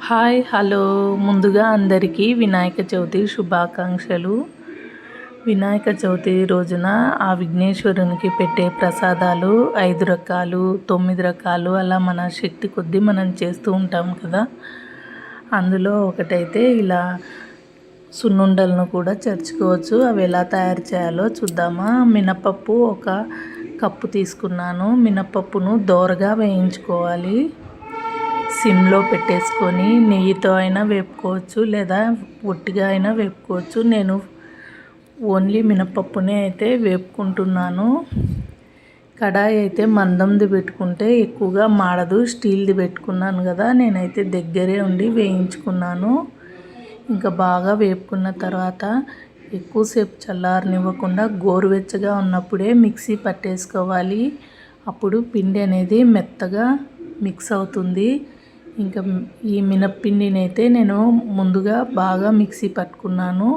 Hi hello ముందుగా అందరికీ వినాయక చవితి శుభాకాంక్షలు. వినాయక చవితి రోజున ఆ విఘ్నేశ్వరునికి పెట్టే ప్రసాదాలు 5 రకాలు 9 రకాలు అలా మన శక్తి కొద్దీ మనం చేస్తూ ఉంటాం కదా. అందులో ఒకటైతే ఇలా సున్నుండలను కూడా చేర్చుకోవచ్చు. అవి ఎలా తయారు చేయాలో చూద్దామా. మినపప్పు 1 కప్పు తీసుకున్నాను. మినపప్పును దోరగా వేయించుకోవాలి. సిమ్లో పెట్టేసుకొని నెయ్యితో అయినా వేపుకోవచ్చు లేదా ఒట్టిగా అయినా వేపుకోవచ్చు. నేను ఓన్లీ మినపప్పునే అయితే వేపుకుంటున్నాను. కడాయి అయితే మందంది పెట్టుకుంటే ఎక్కువగా మాడదు. స్టీల్ది పెట్టుకున్నాను కదా, నేనైతే దగ్గరే ఉండి వేయించుకున్నాను. ఇంకా బాగా వేపుకున్న తర్వాత ఎక్కువసేపు చల్లారనివ్వకుండా గోరువెచ్చగా ఉన్నప్పుడే మిక్సీ పట్టేసుకోవాలి. అప్పుడు పిండి అనేది మెత్తగా మిక్స్ అవుతుంది. ఇంకా ఈ మినప్పిండిని అయితే నేను ముందుగా బాగా మిక్సీ పట్టుకున్నాను.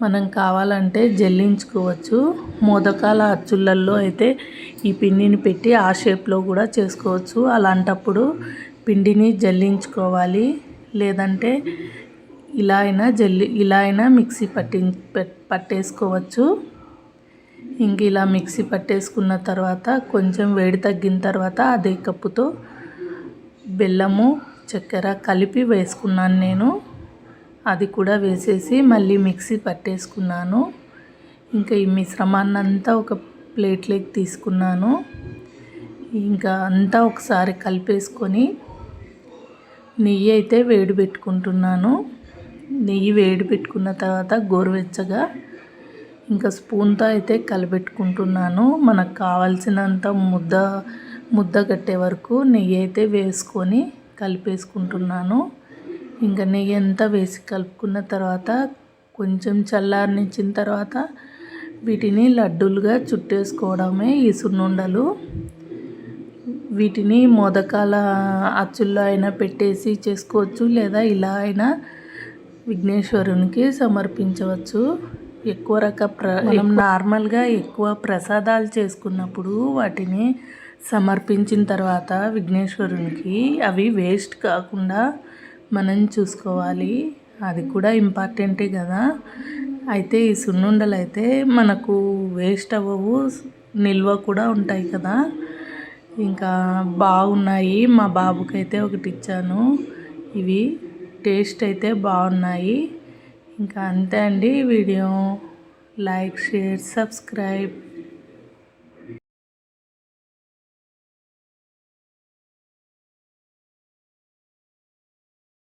మనం కావాలంటే జల్లించుకోవచ్చు. మోదకాల అచ్చులలో అయితే ఈ పిండిని పెట్టి ఆ షేప్లో కూడా చేసుకోవచ్చు. అలాంటప్పుడు పిండిని జల్లించుకోవాలి. లేదంటే ఇలా అయినా మిక్సీ పట్టేసుకోవచ్చు. ఇంక ఇలా మిక్సీ పట్టేసుకున్న తర్వాత కొంచెం వేడి తగ్గిన తర్వాత అదే కప్పుతో బెల్లము చక్కెర కలిపి వేసుకున్నాను నేను. అది కూడా వేసేసి మళ్ళీ మిక్సీ పట్టేసుకున్నాను. ఇంకా ఈ మిశ్రమాన్ని అంతా ఒక ప్లేట్లోకి తీసుకున్నాను. ఇంకా అంతా ఒకసారి కలిపేసుకొని నెయ్యి అయితే వేడి పెట్టుకుంటున్నాను. నెయ్యి వేడి పెట్టుకున్న తర్వాత గోరువెచ్చగా ఇంకా స్పూన్తో అయితే కలిపెట్టుకుంటున్నాను. మనకు కావాల్సినంత ముద్ద కట్టే వరకు నెయ్యి అయితే వేసుకొని కలిపేసుకుంటున్నాను. ఇంకా నెయ్యి అంతా వేసి కలుపుకున్న తర్వాత కొంచెం చల్లారనిచ్చిన తర్వాత వీటిని లడ్డూలుగా చుట్టేసుకోవడమే ఈ సున్నుండలు. వీటిని మోదకాల అచ్చుల్లో అయినా పెట్టేసి చేసుకోవచ్చు లేదా ఇలా అయినా విఘ్నేశ్వరునికి సమర్పించవచ్చు. మనం నార్మల్గా ఎక్కువ ప్రసాదాలు చేసుకున్నప్పుడు వాటిని సమర్పించిన తర్వాత విఘ్నేశ్వరునికి అవి వేస్ట్ కాకుండా మనం చూసుకోవాలి. అది కూడా ఇంపార్టెంటే కదా. అయితే ఈ సున్నుండలు అయితే మనకు వేస్ట్ అవ్వవు, నిల్వ కూడా ఉంటాయి కదా. ఇంకా బాగున్నాయి. మా బాబుకైతే ఒకటి ఇచ్చాను. ఇవి టేస్ట్ అయితే బాగున్నాయి. ఇంకా అంతే అండి. Video like, share, subscribe.